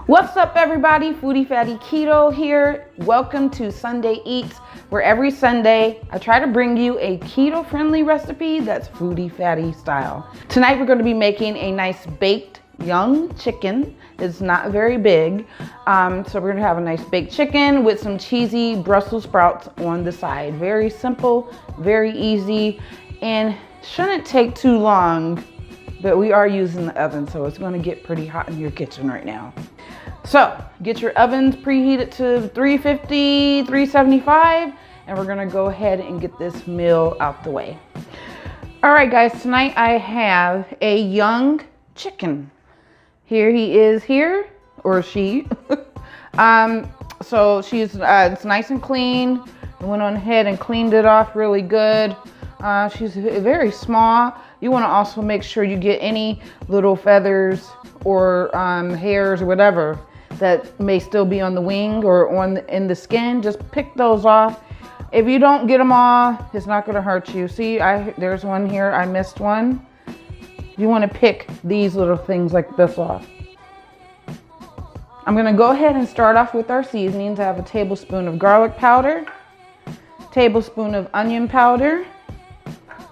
What's up, everybody? Foodie Fatty Keto here. Welcome to Sunday Eats, where every Sunday I try to bring you a keto-friendly recipe that's foodie fatty style. Tonight we're going to be making a nice baked young chicken. It's not very big, so we're going to have a nice baked chicken with some cheesy Brussels sprouts on the side. Very simple, very easy, and shouldn't take too long, but we are using the oven, so it's going to get pretty hot in your kitchen right now. So get your ovens preheated to 350, 375, and we're gonna go ahead and get this meal out the way. All right, guys, tonight I have a young chicken. Here he is here, or she. So she's, it's nice and clean. I went on ahead and cleaned it off really good. She's very small. You wanna also make sure you get any little feathers or hairs or whatever that may still be on the wing or in the skin. Just pick those off. If you don't get them all, it's not gonna hurt you. See, there's one here, I missed one. You wanna pick these little things like this off. I'm gonna go ahead and start off with our seasonings. I have a tablespoon of garlic powder, tablespoon of onion powder,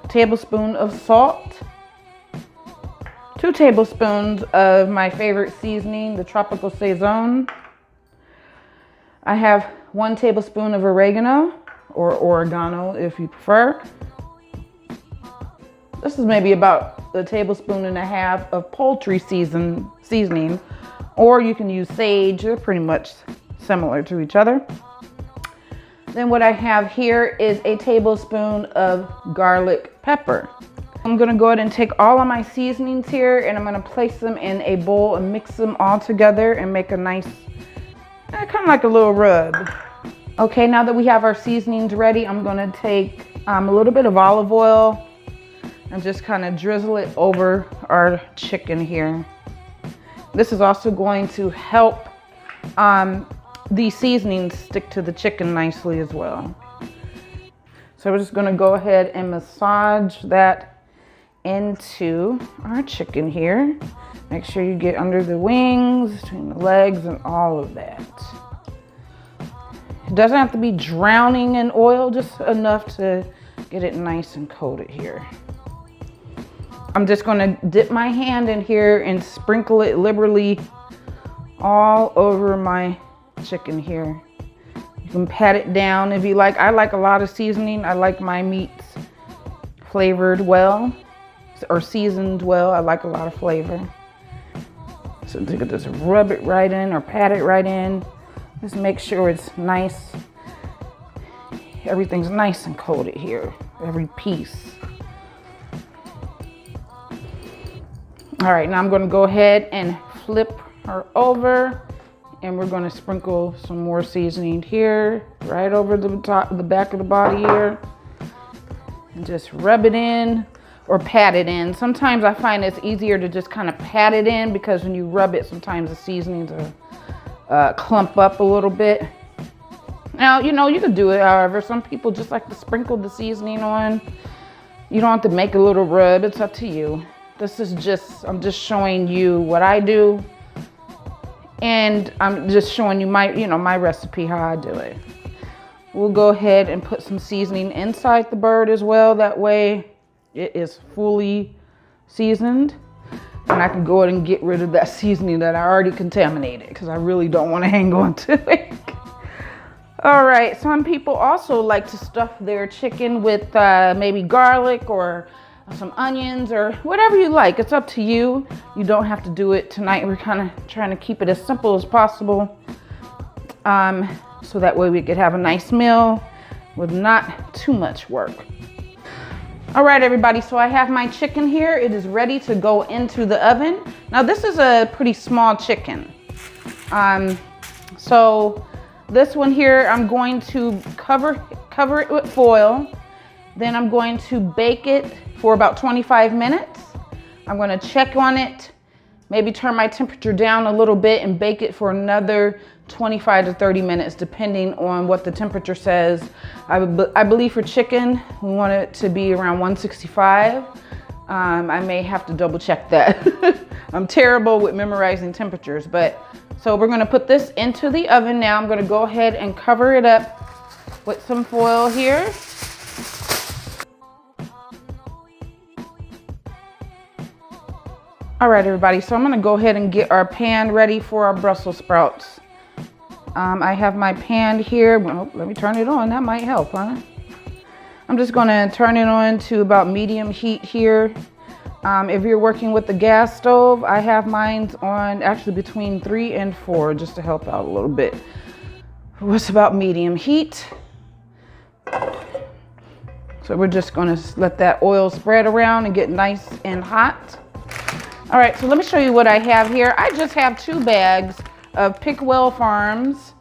tablespoon of salt, 2 tablespoons of my favorite seasoning, the Tropical Saison. I have 1 tablespoon of oregano, or oregano if you prefer. This is maybe about 1.5 tablespoons of poultry seasoning, or you can use sage. They're pretty much similar to each other. Then what I have here is a tablespoon of garlic pepper. I'm gonna go ahead and take all of my seasonings here and I'm gonna place them in a bowl and mix them all together and make a nice, kind of like a little rub. Okay, now that we have our seasonings ready, I'm gonna take a little bit of olive oil and just kind of drizzle it over our chicken here. This is also going to help the seasonings stick to the chicken nicely as well. So we're just gonna go ahead and massage that into our chicken here. Make sure you get under the wings, between the legs, and all of that. It doesn't have to be drowning in oil, just enough to get it nice and coated here. I'm just gonna dip my hand in here and sprinkle it liberally all over my chicken here. You can pat it down if you like. I like a lot of seasoning. I like my meats flavored well, or seasoned well. I like a lot of flavor. So you can just rub it right in or pat it right in. Just make sure it's nice. Everything's nice and coated here, every piece. All right, now I'm gonna go ahead and flip her over and we're gonna sprinkle some more seasoning here, right over the top, the back of the body here. And just rub it in. Or pat it in. Sometimes I find it's easier to just kind of pat it in because when you rub it, sometimes the seasonings are clump up a little bit. Now, you know, you can do it however. Some people just like to sprinkle the seasoning on. You don't have to make a little rub. It's up to you. This is just, I'm just showing you what I do. And I'm just showing you my recipe, how I do it. We'll go ahead and put some seasoning inside the bird as well. That way, it is fully seasoned and I can go ahead and get rid of that seasoning that I already contaminated because I really don't want to hang on to it. All right, some people also like to stuff their chicken with maybe garlic or some onions or whatever you like. It's up to you. You don't have to do it tonight. We're kind of trying to keep it as simple as possible so that way we could have a nice meal with not too much work. All right, everybody, so I have my chicken here. It is ready to go into the oven. Now, this is a pretty small chicken. So this one here, I'm going to cover it with foil. Then I'm going to bake it for about 25 minutes. I'm going to check on it, maybe turn my temperature down a little bit and bake it for another 25 to 30 minutes, depending on what the temperature says. I believe for chicken, we want it to be around 165. I may have to double check that. I'm terrible with memorizing temperatures, but so we're gonna put this into the oven now. I'm gonna go ahead and cover it up with some foil here. All right, everybody, so I'm gonna go ahead and get our pan ready for our Brussels sprouts. I have my pan here. Well, let me turn it on, that might help, huh? I'm just gonna turn it on to about medium heat here. If you're working with the gas stove, I have mine on actually between 3 and 4 just to help out a little bit. It's about medium heat. So we're just gonna let that oil spread around and get nice and hot. All right, so let me show you what I have here. I just have 2 bags of Pickwell Farms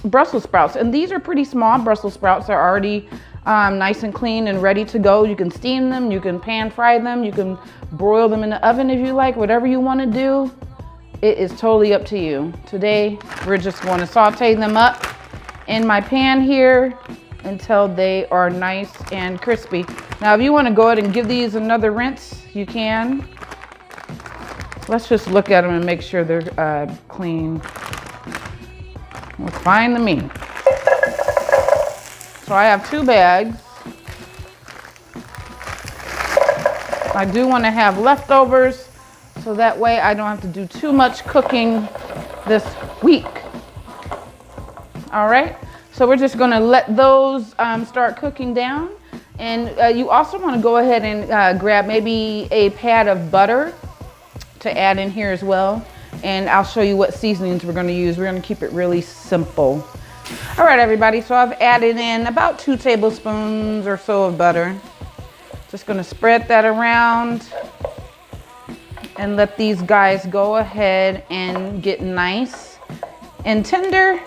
Brussels sprouts, and these are pretty small Brussels sprouts. They're already nice and clean and ready to go. You can steam them, you can pan fry them, you can broil them in the oven if you like, whatever you want to do. It is totally up to you. Today, we're just going to saute them up in my pan here until they are nice and crispy. Now, if you want to go ahead and give these another rinse, you can. Let's just look at them and make sure they're clean. Looks fine to me. So I have 2 bags. I do want to have leftovers, so that way I don't have to do too much cooking this week. All right, so we're just gonna let those start cooking down. And you also want to go ahead and grab maybe a pad of butter to add in here as well. And I'll show you what seasonings we're gonna use. We're gonna keep it really simple. All right, everybody, so I've added in about 2 tablespoons or so of butter. Just gonna spread that around and let these guys go ahead and get nice and tender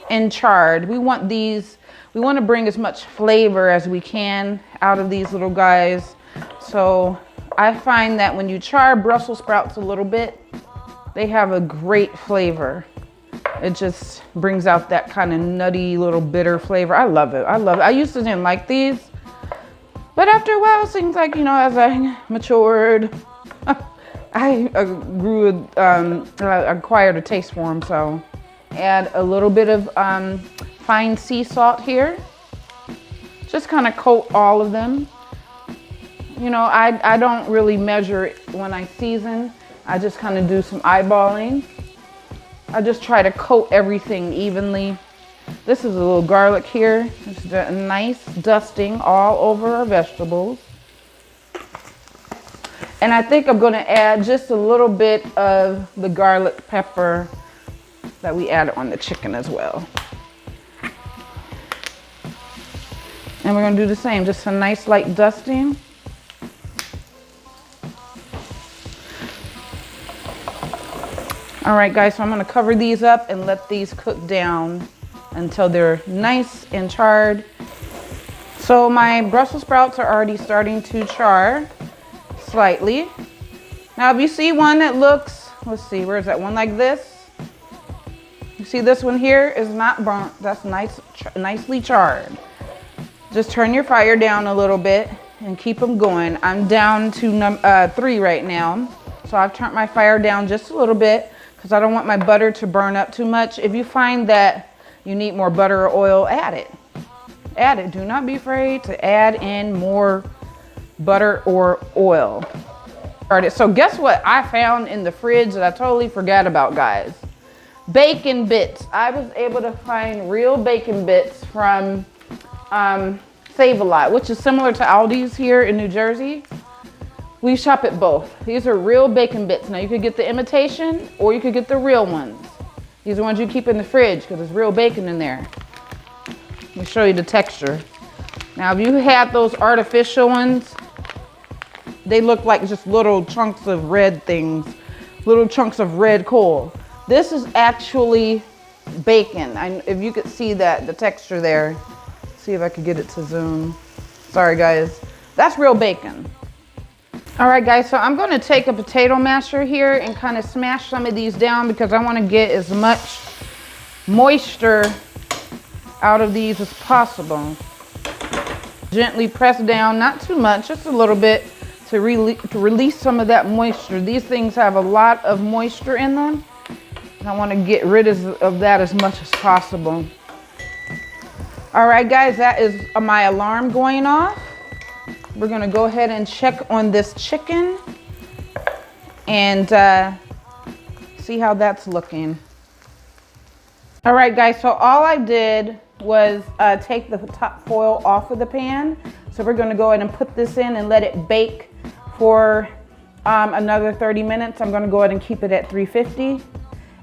and charred. We want to bring as much flavor as we can out of these little guys. So I find that when you char Brussels sprouts a little bit, they have a great flavor. It just brings out that kind of nutty little bitter flavor. I love it. I love it. I used to didn't like these, but after a while, it seems like, you know, as I matured, I acquired a taste for them. So add a little bit of fine sea salt here. Just kind of coat all of them. You know, I don't really measure it when I season. I just kind of do some eyeballing. I just try to coat everything evenly. This is a little garlic here. Just a nice dusting all over our vegetables. And I think I'm gonna add just a little bit of the garlic pepper that we added on the chicken as well. And we're gonna do the same, just a nice light dusting. All right, guys, so I'm gonna cover these up and let these cook down until they're nice and charred. So my Brussels sprouts are already starting to char slightly. Now, if you see one that looks, let's see, where's that one like this? You see this one here is not burnt. That's nicely charred. Just turn your fire down a little bit and keep them going. I'm down to 3 right now. So I've turned my fire down just a little bit because I don't want my butter to burn up too much. If you find that you need more butter or oil, add it. Add it. Do not be afraid to add in more butter or oil. All right, so guess what I found in the fridge that I totally forgot about, guys? Bacon bits. I was able to find real bacon bits from Save-A-Lot, which is similar to Aldi's here in New Jersey. We shop at both. These are real bacon bits. Now you could get the imitation or you could get the real ones. These are ones you keep in the fridge because there's real bacon in there. Let me show you the texture. Now if you had those artificial ones, they look like just little chunks of red things, little chunks of red coal. This is actually bacon. If you could see that, the texture there. See if I could get it to zoom. Sorry guys, that's real bacon. All right guys, so I'm going to take a potato masher here and kind of smash some of these down because I want to get as much moisture out of these as possible. Gently press down, not too much, just a little bit, to release some of that moisture. These things have a lot of moisture in them, and I want to get rid of that as much as possible. All right, guys, that is my alarm going off. We're gonna go ahead and check on this chicken and see how that's looking. All right, guys, so all I did was take the top foil off of the pan. So we're gonna go ahead and put this in and let it bake for another 30 minutes. I'm gonna go ahead and keep it at 350.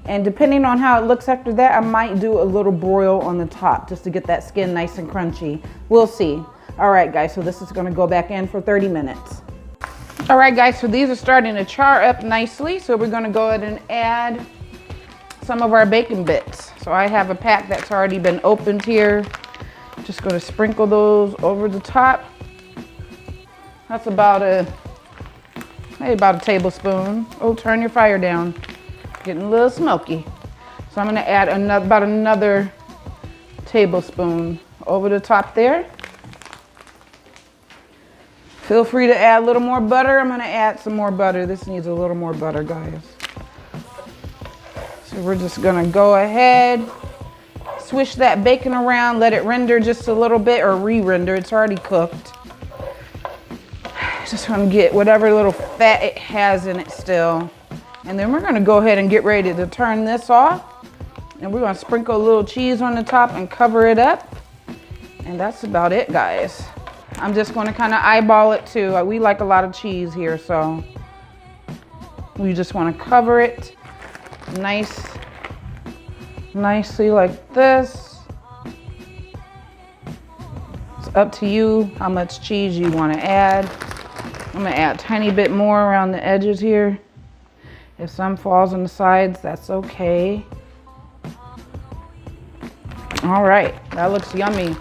And depending on how it looks after that, I might do a little broil on the top just to get that skin nice and crunchy. We'll see. All right, guys, so this is gonna go back in for 30 minutes. All right, guys, so these are starting to char up nicely. So we're gonna go ahead and add some of our bacon bits. So I have a pack that's already been opened here. Just gonna sprinkle those over the top. That's maybe about a tablespoon. Oh, turn your fire down. Getting a little smoky. So I'm gonna add about another tablespoon over the top there. Feel free to add a little more butter. I'm gonna add some more butter. This needs a little more butter, guys. So we're just gonna go ahead, swish that bacon around, let it render just a little bit, or re-render, it's already cooked. Just wanna get whatever little fat it has in it still. And then we're gonna go ahead and get ready to turn this off. And we're gonna sprinkle a little cheese on the top and cover it up. And that's about it, guys. I'm just gonna kinda eyeball it too. We like a lot of cheese here, so we just wanna cover it nicely like this. It's up to you how much cheese you wanna add. I'm gonna add a tiny bit more around the edges here. If some falls on the sides, that's okay. All right, that looks yummy.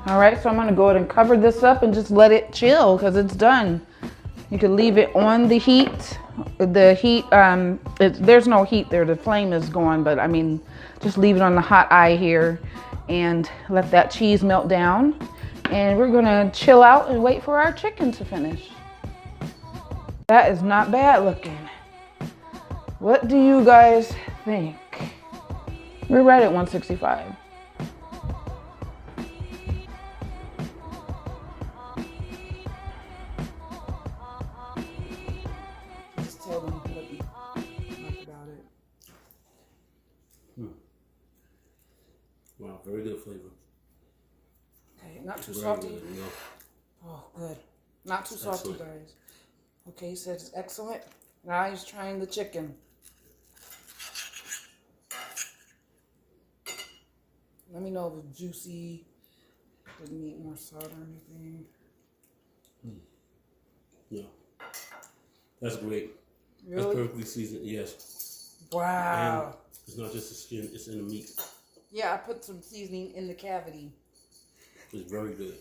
All right, so I'm gonna go ahead and cover this up and just let it chill because it's done. You can leave it on the heat. There's no heat there, the flame is gone, but I mean, just leave it on the hot eye here and let that cheese melt down. And we're gonna chill out and wait for our chicken to finish. That is not bad looking. What do you guys think? We're right at 165. Just tell them what you like about it. Wow, very good flavor. Okay, not too Very salty. good, no. Oh, good. Not too salty, Excellent. guys. Okay, he says it's excellent. Now he's trying the chicken. Let me know if it's juicy. Didn't need more salt or anything. Yeah. That's great. Really? That's perfectly seasoned, yes. Wow. And it's not just the skin, it's in the meat. Yeah, I put some seasoning in the cavity. It's very good.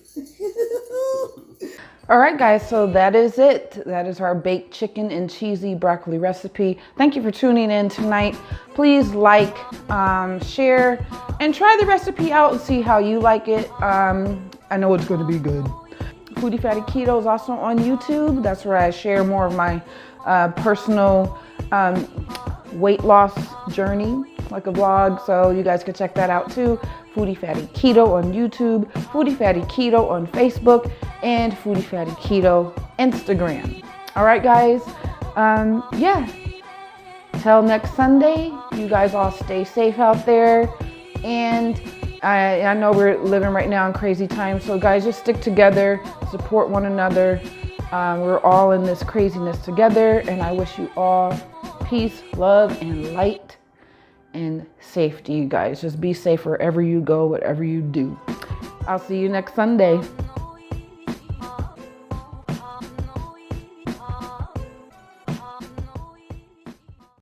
All right, guys, so that is it. That is our baked chicken and cheesy broccoli recipe. Thank you for tuning in tonight. Please like, share, and try the recipe out and see how you like it. I know it's going to be good. Foodie Fatty Keto is also on YouTube. That's where I share more of my personal weight loss journey, like a vlog, so you guys can check that out too. Foodie Fatty Keto on YouTube, Foodie Fatty Keto on Facebook, and Foodie Fatty Keto Instagram. All right, guys. Yeah. Till next Sunday, you guys all stay safe out there. And I know we're living right now in crazy times, so guys, just stick together, support one another. We're all in this craziness together, and I wish you all peace, love, and light, and safety, you guys. Just be safe wherever you go, whatever you do. I'll see you next Sunday.